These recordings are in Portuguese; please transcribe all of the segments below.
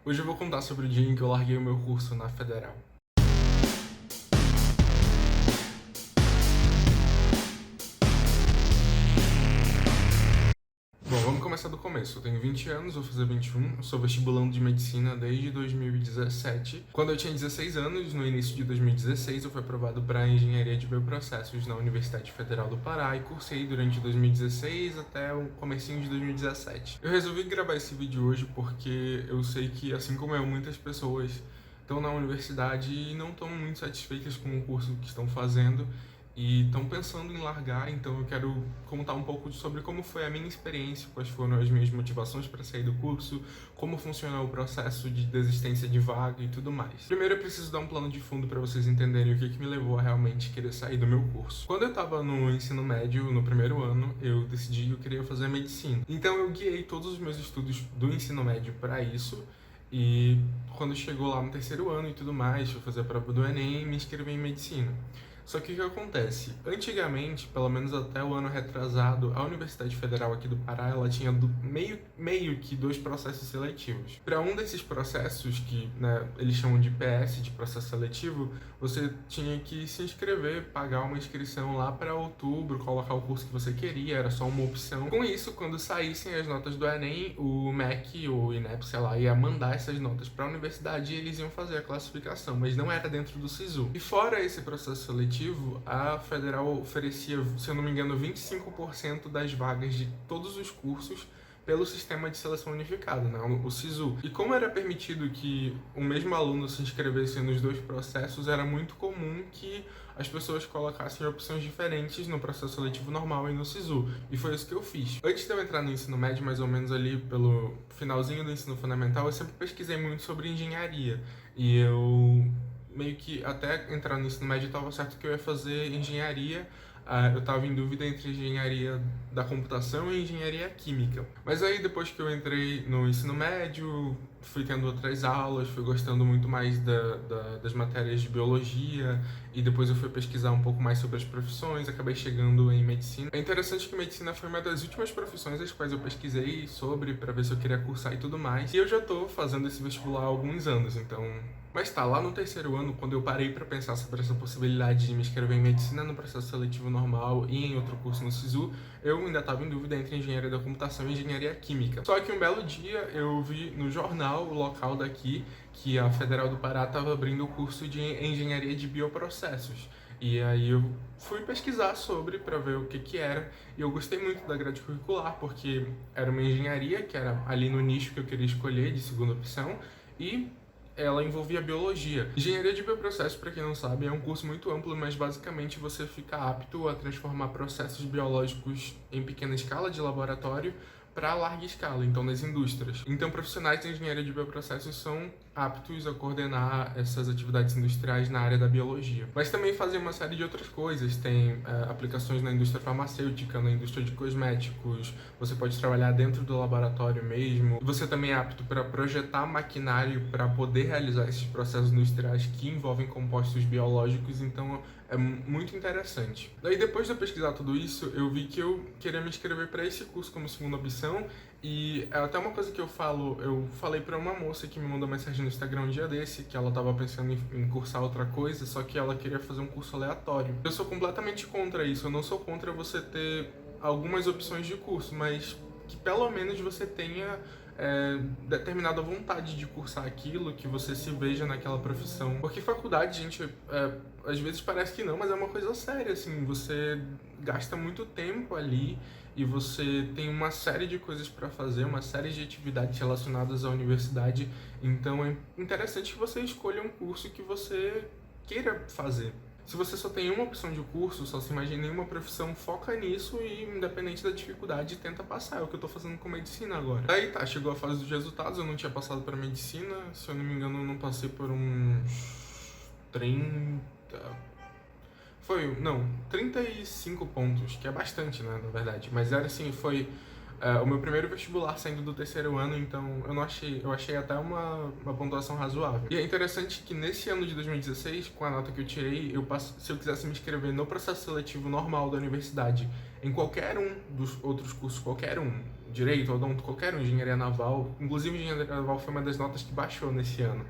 Hoje eu vou contar sobre o dia em que eu larguei o meu curso na Federal. Bom, vamos começar do começo. Eu tenho 20 anos, vou fazer 21. Eu sou vestibulando de medicina desde 2017. Quando eu tinha 16 anos, no início de 2016, eu fui aprovado para engenharia de bioprocessos na Universidade Federal do Pará e cursei durante 2016 até o comecinho de 2017. Eu resolvi gravar esse vídeo hoje porque eu sei que, assim como eu, muitas pessoas estão na universidade e não estão muito satisfeitas com o curso que estão fazendo e estão pensando em largar, então eu quero contar um pouco sobre como foi a minha experiência, quais foram as minhas motivações para sair do curso, como funciona o processo de desistência de vaga e tudo mais. Primeiro eu preciso dar um plano de fundo para vocês entenderem o que me levou a realmente querer sair do meu curso. Quando eu estava no ensino médio, no primeiro ano, eu decidi que eu queria fazer medicina. Então eu guiei todos os meus estudos do ensino médio para isso. E quando chegou lá no terceiro ano e tudo mais, fui fazer a prova do Enem e me inscrevi em medicina. Só que o que acontece? Antigamente, pelo menos até o ano retrasado, a Universidade Federal aqui do Pará, ela tinha meio que dois processos seletivos. Para um desses processos, que né, eles chamam de PS, de processo seletivo, você tinha que se inscrever, pagar uma inscrição lá para outubro, colocar o curso que você queria, era só uma opção. Com isso, quando saíssem as notas do Enem, o MEC ou o INEP, sei lá, ia mandar essas notas para a universidade e eles iam fazer a classificação, mas não era dentro do SISU. E fora esse processo seletivo, a Federal oferecia, se eu não me engano, 25% das vagas de todos os cursos pelo sistema de seleção unificado, né, o SISU. E como era permitido que o mesmo aluno se inscrevesse nos dois processos, era muito comum que as pessoas colocassem opções diferentes no processo seletivo normal e no SISU. E foi isso que eu fiz. Antes de eu entrar no ensino médio, mais ou menos ali pelo finalzinho do ensino fundamental, eu sempre pesquisei muito sobre engenharia. E eu meio que até entrar no ensino médio estava certo que eu ia fazer engenharia. Eu estava em dúvida entre engenharia da computação e engenharia química. Mas aí depois que eu entrei no ensino médio, fui tendo outras aulas, fui gostando muito mais das matérias de biologia e depois eu fui pesquisar um pouco mais sobre as profissões, acabei chegando em medicina. É interessante que medicina foi uma das últimas profissões as quais eu pesquisei sobre para ver se eu queria cursar e tudo mais. E eu já estou fazendo esse vestibular há alguns anos, então. Mas tá, lá no terceiro ano, quando eu parei para pensar sobre essa possibilidade de me inscrever em medicina no processo seletivo normal e em outro curso no SISU, eu ainda estava em dúvida entre engenharia da computação e engenharia química. Só que um belo dia eu vi no jornal local daqui que a Federal do Pará estava abrindo o curso de engenharia de bioprocessos. E aí eu fui pesquisar sobre para ver o que era, e eu gostei muito da grade curricular, porque era uma engenharia que era ali no nicho que eu queria escolher de segunda opção, e ela envolvia biologia. Engenharia de bioprocessos, para quem não sabe, é um curso muito amplo, mas basicamente você fica apto a transformar processos biológicos em pequena escala de laboratório para larga escala, então nas indústrias. Então, profissionais de engenharia de bioprocessos são aptos a coordenar essas atividades industriais na área da biologia. Mas também fazem uma série de outras coisas, tem aplicações na indústria farmacêutica, na indústria de cosméticos, você pode trabalhar dentro do laboratório mesmo. Você também é apto para projetar maquinário para poder realizar esses processos industriais que envolvem compostos biológicos, então é muito interessante. Daí, depois de eu pesquisar tudo isso, eu vi que eu queria me inscrever para esse curso como segunda opção. E é até uma coisa que eu falei para uma moça que me mandou mensagem no Instagram um dia desse, que ela estava pensando em cursar outra coisa, só que ela queria fazer um curso aleatório. Eu sou completamente contra isso, eu não sou contra você ter algumas opções de curso, mas que pelo menos você tenha determinada vontade de cursar aquilo, que você se veja naquela profissão. Porque faculdade, gente, às vezes parece que não, mas é uma coisa séria, assim, você gasta muito tempo ali e você tem uma série de coisas para fazer, uma série de atividades relacionadas à universidade, então é interessante que você escolha um curso que você queira fazer. Se você só tem uma opção de curso, só se imagina em uma profissão, foca nisso e, independente da dificuldade, tenta passar. É o que eu tô fazendo com medicina agora. Aí tá, chegou a fase dos resultados, eu não tinha passado para medicina, se eu não me engano, eu não passei por uns 30. Não, 35 pontos, que é bastante, né, na verdade. Mas era assim, foi O meu primeiro vestibular saindo do terceiro ano, então eu achei até uma pontuação razoável. E é interessante que nesse ano de 2016, com a nota que eu tirei, se eu quisesse me inscrever no processo seletivo normal da universidade, em qualquer um dos outros cursos, qualquer um, direito, odonto, qualquer um, engenharia naval, inclusive engenharia naval foi uma das notas que baixou nesse ano.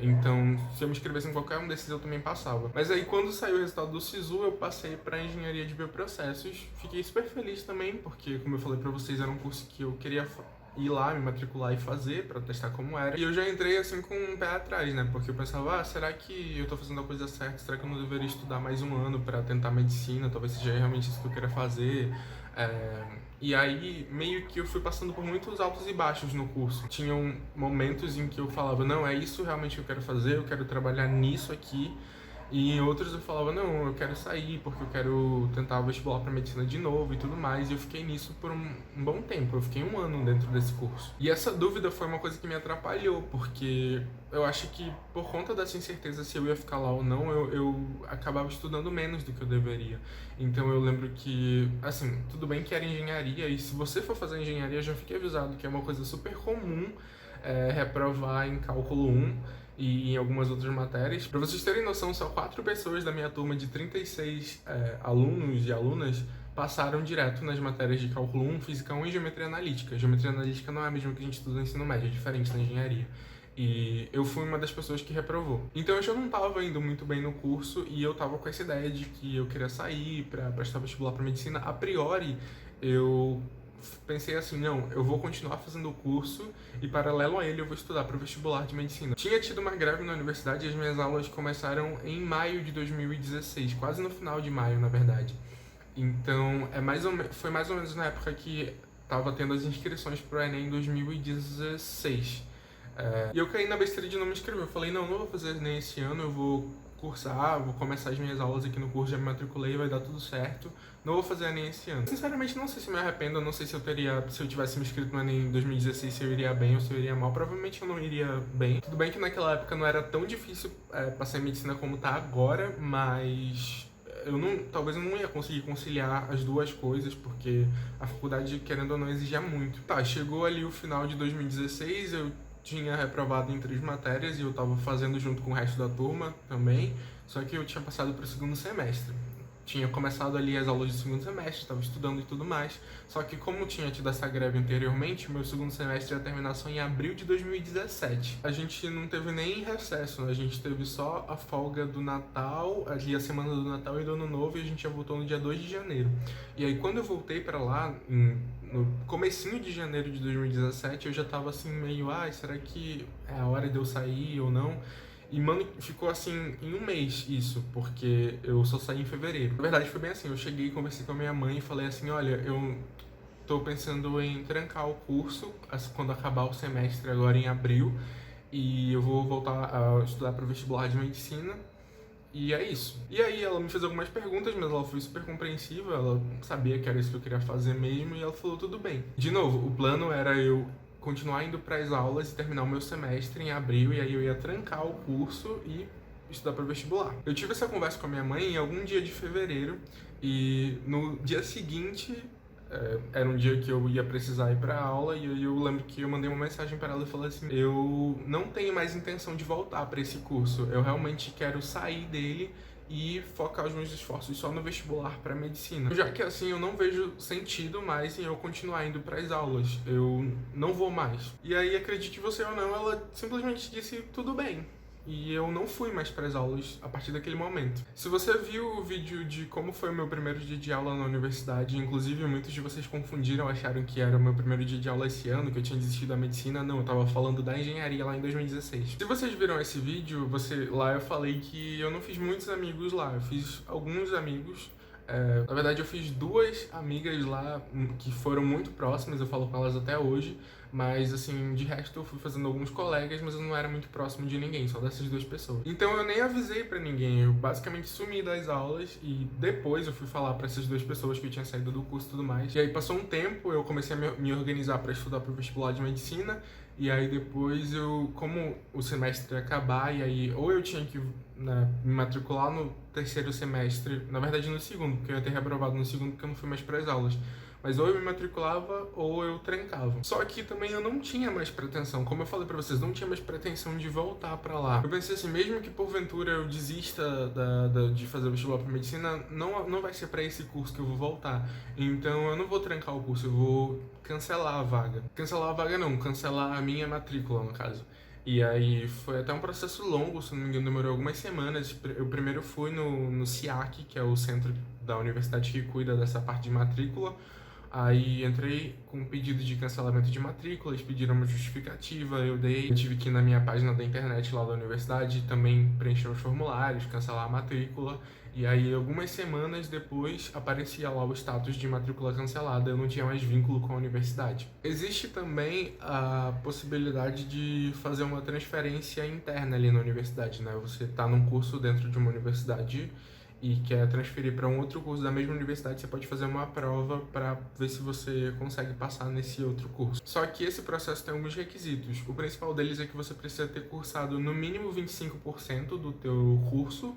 Então, se eu me inscrevesse em qualquer um desses, eu também passava. Mas aí, quando saiu o resultado do SISU, eu passei para engenharia de bioprocessos. Fiquei super feliz também, porque, como eu falei para vocês, era um curso que eu queria ir lá, me matricular e fazer, para testar como era. E eu já entrei assim com um pé atrás, né? Porque eu pensava, será que eu tô fazendo a coisa certa? Será que eu não deveria estudar mais um ano para tentar medicina? Talvez seja realmente isso que eu queira fazer. E aí, meio que eu fui passando por muitos altos e baixos no curso. Tinham momentos em que eu falava, não, é isso realmente que eu quero fazer, eu quero trabalhar nisso aqui. E em outros eu falava, não, eu quero sair porque eu quero tentar o vestibular para medicina de novo e tudo mais. E eu fiquei nisso por um bom tempo, eu fiquei 1 ano dentro desse curso. E essa dúvida foi uma coisa que me atrapalhou, porque eu acho que por conta dessa incerteza se eu ia ficar lá ou não, eu acabava estudando menos do que eu deveria. Então eu lembro que, assim, tudo bem que era engenharia, e se você for fazer engenharia, já fiquei avisado que é uma coisa super comum reprovar em cálculo 1 e em algumas outras matérias. Para vocês terem noção, só 4 pessoas da minha turma de 36 alunos e alunas passaram direto nas matérias de cálculo 1, física 1 e geometria analítica. Geometria analítica não é a mesma que a gente estuda no ensino médio, é diferente na engenharia. E eu fui uma das pessoas que reprovou. Então eu já não estava indo muito bem no curso e eu estava com essa ideia de que eu queria sair para prestar vestibular para medicina. A priori, eu pensei assim, não, eu vou continuar fazendo o curso e paralelo a ele eu vou estudar para o vestibular de medicina. Tinha tido uma greve na universidade e as minhas aulas começaram em maio de 2016, quase no final de maio, na verdade. Então, foi mais ou menos na época que estava tendo as inscrições para o Enem em 2016. E eu caí na besteira de não me inscrever. Eu falei, não vou fazer nem esse ano, eu vou cursar, vou começar as minhas aulas aqui no curso, já me matriculei, vai dar tudo certo. Não vou fazer nem esse ano. Sinceramente, não sei se me arrependo, não sei se eu tivesse me inscrito no Enem em 2016, se eu iria bem ou se eu iria mal. Provavelmente eu não iria bem. Tudo bem que naquela época não era tão difícil passar em medicina como tá agora, mas talvez eu não ia conseguir conciliar as duas coisas, porque a faculdade, querendo ou não, exigia muito. Tá, chegou ali o final de 2016, eu tinha reprovado em 3 matérias e eu estava fazendo junto com o resto da turma também, só que eu tinha passado para o segundo semestre. Tinha começado ali as aulas do segundo semestre, estava estudando e tudo mais, só que como tinha tido essa greve anteriormente, o meu segundo semestre ia terminar só em abril de 2017. A gente não teve nem recesso, a gente teve só a folga do Natal, ali a semana do Natal e do Ano Novo, e a gente já voltou no dia 2 de janeiro. E aí quando eu voltei para lá, no comecinho de janeiro de 2017, eu já tava assim meio, será que é a hora de eu sair ou não? E, mano, ficou assim em 1 mês isso, porque eu só saí em fevereiro. Na verdade, foi bem assim, eu cheguei e conversei com a minha mãe e falei assim, olha, eu tô pensando em trancar o curso quando acabar o semestre agora em abril, e eu vou voltar a estudar para o vestibular de medicina. E é isso. E aí ela me fez algumas perguntas, mas ela foi super compreensiva, ela sabia que era isso que eu queria fazer mesmo, e ela falou tudo bem. De novo, o plano era eu continuar indo para as aulas e terminar o meu semestre em abril, e aí eu ia trancar o curso e estudar para o vestibular. Eu tive essa conversa com a minha mãe em algum dia de fevereiro, e no dia seguinte era um dia que eu ia precisar ir para aula, e eu lembro que eu mandei uma mensagem para ela e falei assim, eu não tenho mais intenção de voltar para esse curso, eu realmente quero sair dele e focar os meus esforços só no vestibular para medicina. Já que assim eu não vejo sentido mais em eu continuar indo para as aulas, eu não vou mais. E aí, acredite você ou não, ela simplesmente disse tudo bem. E eu não fui mais para as aulas a partir daquele momento. Se você viu o vídeo de como foi o meu primeiro dia de aula na universidade, inclusive muitos de vocês confundiram, acharam que era o meu primeiro dia de aula esse ano, que eu tinha desistido da medicina. Não, eu tava falando da engenharia lá em 2016. Se vocês viram esse vídeo, lá eu falei que eu não fiz muitos amigos lá, eu fiz alguns amigos. Na verdade, eu fiz 2 amigas lá que foram muito próximas, eu falo com elas até hoje, mas assim, de resto eu fui fazendo alguns colegas, mas eu não era muito próximo de ninguém, só dessas 2 pessoas. Então eu nem avisei pra ninguém, eu basicamente sumi das aulas e depois eu fui falar pra essas 2 pessoas que eu tinha saído do curso e tudo mais. E aí passou um tempo, eu comecei a me organizar pra estudar pro vestibular de medicina, e aí depois como o semestre ia acabar, e aí ou eu tinha que me matricular no terceiro semestre, na verdade no segundo, porque eu ia ter reprovado no segundo porque eu não fui mais para as aulas. Mas ou eu me matriculava ou eu trancava. Só que também eu não tinha mais pretensão, como eu falei pra vocês, não tinha mais pretensão de voltar pra lá. Eu pensei assim, mesmo que porventura eu desista de fazer vestibular pra medicina, não vai ser pra esse curso que eu vou voltar. Então eu não vou trancar o curso, eu vou cancelar a vaga. Cancelar a vaga não, cancelar a minha matrícula, no caso. E aí foi até um processo longo, se não me engano, demorou algumas semanas. Eu primeiro fui no SIAC, que é o centro da universidade que cuida dessa parte de matrícula. Aí entrei com um pedido de cancelamento de matrícula, eles pediram uma justificativa, eu dei. Eu tive que ir na minha página da internet lá da universidade também preencher os formulários, cancelar a matrícula. E aí, algumas semanas depois, aparecia lá o status de matrícula cancelada, eu não tinha mais vínculo com a universidade. Existe também a possibilidade de fazer uma transferência interna ali na universidade, né? Você está num curso dentro de uma universidade e quer transferir para um outro curso da mesma universidade, você pode fazer uma prova para ver se você consegue passar nesse outro curso. Só que esse processo tem alguns requisitos. O principal deles é que você precisa ter cursado no mínimo 25% do teu curso,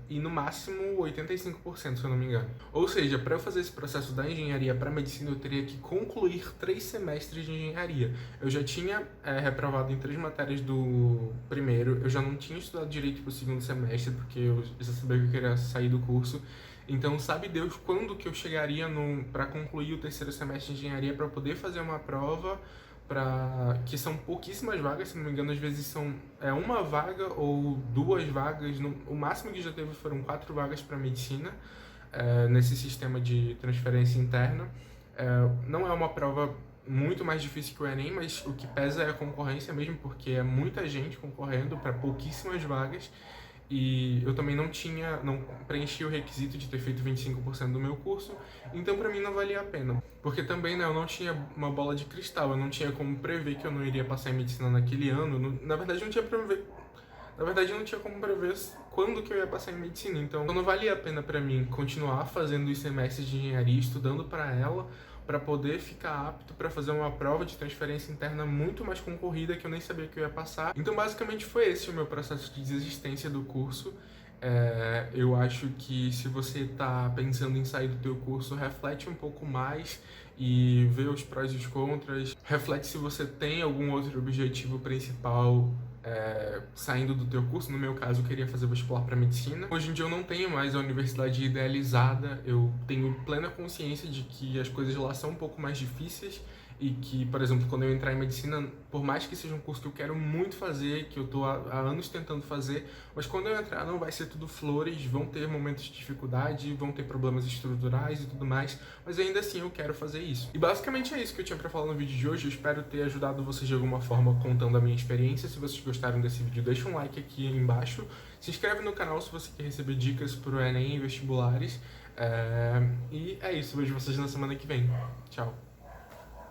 e no máximo 85%, se eu não me engano. Ou seja, para eu fazer esse processo da engenharia para medicina, eu teria que concluir 3 semestres de engenharia. Eu já tinha reprovado em 3 matérias do primeiro, eu já não tinha estudado direito para o segundo semestre, porque eu já sabia que eu queria sair do curso. Então, sabe Deus quando que eu chegaria para concluir o 3º semestre de engenharia para poder fazer uma prova, que são pouquíssimas vagas, se não me engano, às vezes são uma vaga ou 2 vagas, o máximo que já teve foram 4 vagas para medicina, nesse sistema de transferência interna. Não é uma prova muito mais difícil que o Enem, mas o que pesa é a concorrência mesmo, porque é muita gente concorrendo para pouquíssimas vagas. E eu também não preenchi o requisito de ter feito 25% do meu curso, então pra mim não valia a pena. Porque também, né, eu não tinha uma bola de cristal, eu não tinha como prever que eu não iria passar em medicina naquele ano. Na verdade, eu não tinha como prever quando que eu ia passar em medicina, então não valia a pena pra mim continuar fazendo os semestres de engenharia, estudando pra ela, para poder ficar apto para fazer uma prova de transferência interna muito mais concorrida que eu nem sabia que eu ia passar. Então, basicamente, foi esse o meu processo de desistência do curso. Eu acho que se você está pensando em sair do teu curso, reflete um pouco mais e vê os prós e os contras. Reflete se você tem algum outro objetivo principal saindo do teu curso. No meu caso, eu queria fazer vestibular para medicina. Hoje em dia eu não tenho mais a universidade idealizada, eu tenho plena consciência de que as coisas lá são um pouco mais difíceis e que, por exemplo, quando eu entrar em medicina, por mais que seja um curso que eu quero muito fazer, que eu tô há anos tentando fazer, mas quando eu entrar não vai ser tudo flores, vão ter momentos de dificuldade, vão ter problemas estruturais e tudo mais, mas ainda assim eu quero fazer isso. E basicamente é isso que eu tinha pra falar no vídeo de hoje. Eu espero ter ajudado vocês de alguma forma contando a minha experiência. Se vocês gostaram desse vídeo, deixa um like aqui embaixo, se inscreve no canal se você quer receber dicas pro Enem e vestibulares, e é isso, vejo vocês na semana que vem. Tchau!